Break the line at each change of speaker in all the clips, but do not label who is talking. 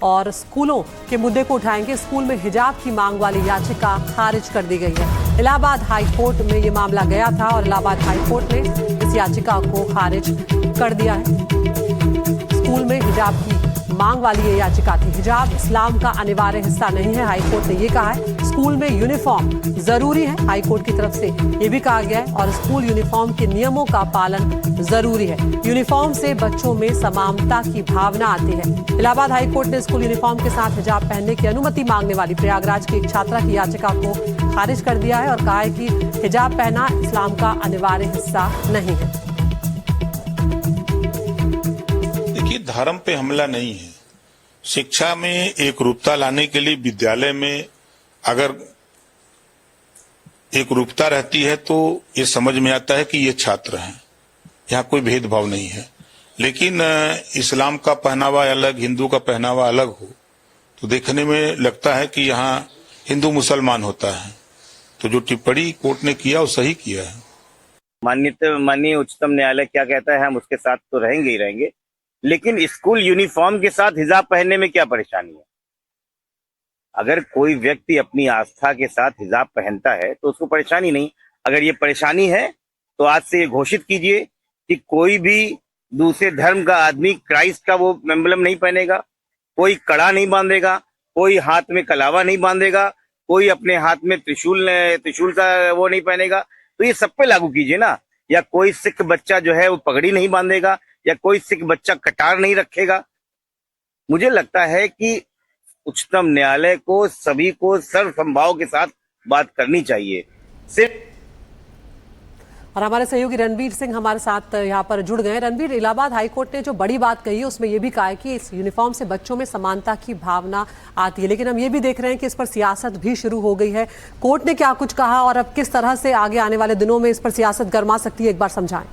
और स्कूलों के मुद्दे को उठाएंगे। स्कूल में हिजाब की मांग वाली याचिका खारिज कर दी गई है। इलाहाबाद हाई कोर्ट में ये मामला गया था और इलाहाबाद हाई कोर्ट ने इस याचिका को खारिज कर दिया है। स्कूल में हिजाब की मांग वाली ये याचिका थी। हिजाब इस्लाम का अनिवार्य हिस्सा नहीं है, हाई कोर्ट ने ये कहा है। स्कूल में यूनिफॉर्म जरूरी है, हाई कोर्ट की तरफ से ये भी कहा गया है, और स्कूल यूनिफॉर्म के नियमों का पालन जरूरी है। यूनिफॉर्म से बच्चों में समानता की भावना आती है। इलाहाबाद हाई कोर्ट ने स्कूल यूनिफॉर्म के साथ हिजाब पहनने की अनुमति मांगने वाली प्रयागराज की एक छात्रा की याचिका को खारिज कर दिया है और कहा है कि हिजाब पहनना इस्लाम का अनिवार्य हिस्सा नहीं है।
देखिए, धर्म पे हमला नहीं है। शिक्षा में एक रूपता लाने के लिए विद्यालय में अगर एक रूपता रहती है तो ये समझ में आता है कि ये छात्र हैं, यहाँ कोई भेदभाव नहीं है। लेकिन इस्लाम का पहनावा अलग, हिंदू का पहनावा अलग हो तो देखने में लगता है कि यहाँ हिंदू मुसलमान होता है। तो जो टिप्पणी कोर्ट ने किया वो सही किया है।
माननीय उच्चतम न्यायालय क्या कहता है हम उसके साथ तो रहेंगे ही रहेंगे, लेकिन स्कूल यूनिफॉर्म के साथ हिजाब पहनने में क्या परेशानी है? अगर कोई व्यक्ति अपनी आस्था के साथ हिजाब पहनता है तो उसको परेशानी नहीं। अगर ये परेशानी है तो आज से ये घोषित कीजिए कि कोई भी दूसरे धर्म का आदमी क्राइस्ट का वो एम्बलम नहीं पहनेगा, कोई कड़ा नहीं बांधेगा, कोई हाथ में कलावा नहीं बांधेगा, कोई अपने हाथ में त्रिशूल का वो नहीं पहनेगा। तो ये सब पे लागू कीजिए ना। या कोई सिख बच्चा जो है वो पगड़ी नहीं बांधेगा, या कोई सिख बच्चा कटार नहीं रखेगा। मुझे लगता है कि उच्चतम न्यायालय को सभी को सर्वसंभाव के साथ बात करनी चाहिए। सिर्फ
और हमारे सहयोगी रणवीर सिंह हमारे साथ यहाँ पर जुड़ गए। रणवीर, इलाहाबाद हाईकोर्ट ने जो बड़ी बात कही है उसमें यह भी कहा है कि इस यूनिफॉर्म से बच्चों में समानता की भावना आती है, लेकिन हम ये भी देख रहे हैं कि इस पर सियासत भी शुरू हो गई है। कोर्ट ने क्या कुछ कहा और अब किस तरह से आगे आने वाले दिनों में इस पर सियासत गरमा सकती है, एक बार समझाएं।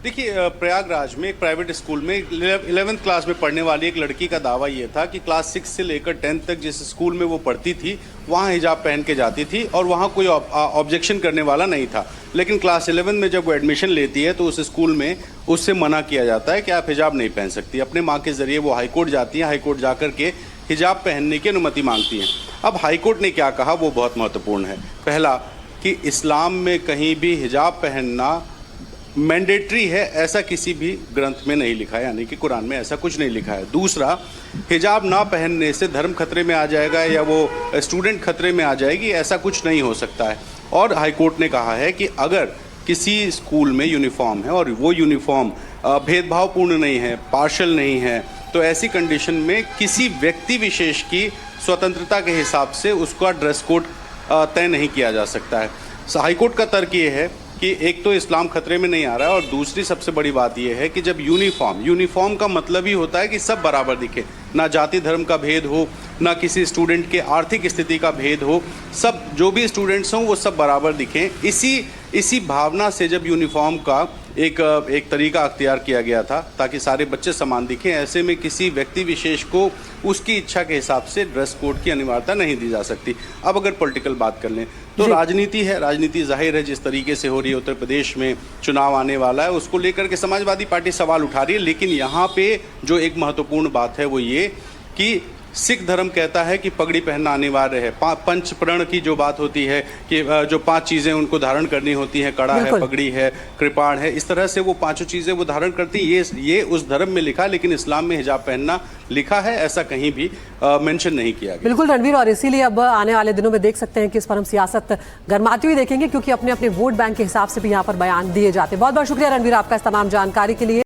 देखिए, प्रयागराज में एक प्राइवेट स्कूल में 11वीं क्लास में पढ़ने वाली एक लड़की का दावा ये था कि क्लास 6 से लेकर 10th तक जिस स्कूल में वो पढ़ती थी वहाँ हिजाब पहन के जाती थी और वहाँ कोई ऑब्जेक्शन करने वाला नहीं था। लेकिन क्लास 11 में जब वो एडमिशन लेती है तो उस स्कूल में उससे मना किया जाता है कि आप हिजाब नहीं पहन सकती। अपने माँ के जरिए वो हाईकोर्ट जाती हैं, हाईकोर्ट जा कर के हिजाब पहनने की अनुमति मांगती हैं। अब हाईकोर्ट ने क्या कहा वो बहुत महत्वपूर्ण है। पहला कि इस्लाम में कहीं भी हिजाब पहनना मैंडेटरी है ऐसा किसी भी ग्रंथ में नहीं लिखा है, यानी कि कुरान में ऐसा कुछ नहीं लिखा है। दूसरा, हिजाब ना पहनने से धर्म खतरे में आ जाएगा या वो स्टूडेंट खतरे में आ जाएगी, ऐसा कुछ नहीं हो सकता है। और हाईकोर्ट ने कहा है कि अगर किसी स्कूल में यूनिफॉर्म है और वो यूनिफॉर्म भेदभावपूर्ण नहीं है, पार्शल नहीं है, तो ऐसी कंडीशन में किसी व्यक्ति विशेष की स्वतंत्रता के हिसाब से उसका ड्रेस कोड तय नहीं किया जा सकता है। हाईकोर्ट का तर्क ये है कि एक तो इस्लाम खतरे में नहीं आ रहा है और दूसरी सबसे बड़ी बात यह है कि जब यूनिफॉर्म का मतलब ही होता है कि सब बराबर दिखे, ना जाति धर्म का भेद हो, ना किसी स्टूडेंट के आर्थिक स्थिति का भेद हो, सब जो भी स्टूडेंट्स हों वो सब बराबर दिखें। इसी भावना से जब यूनिफॉर्म का एक तरीका अख्तियार किया गया था ताकि सारे बच्चे समान दिखें, ऐसे में किसी व्यक्ति विशेष को उसकी इच्छा के हिसाब से ड्रेस कोड की अनिवार्यता नहीं दी जा सकती। अब अगर पॉलिटिकल बात कर लें तो राजनीति है, राजनीति जाहिर है जिस तरीके से हो रही है, उत्तर प्रदेश में चुनाव आने वाला है, उसको लेकर के समाजवादी पार्टी सवाल उठा रही है। लेकिन यहाँ पे जो एक महत्वपूर्ण बात है वो ये कि सिख धर्म कहता है कि पगड़ी पहनना अनिवार्य है। पंच प्रण की जो बात होती है कि जो 5 चीज़ें उनको धारण करनी होती हैं, कड़ा है, पगड़ी है, कृपाण है, इस तरह से वो 5 चीज़ें वो धारण करती हैं। ये उस धर्म में लिखा है, लेकिन इस्लाम में हिजाब पहनना लिखा है, ऐसा कहीं भी मेंशन नहीं किया गया।
बिल्कुल रणवीर, और इसीलिए अब आने वाले दिनों में देख सकते हैं कि इस पर हम सियासत गरमाती हुई देखेंगे, क्योंकि अपने अपने वोट बैंक के हिसाब से भी यहाँ पर बयान दिए जाते हैं। बहुत बहुत शुक्रिया रणवीर आपका इस तमाम जानकारी के लिए।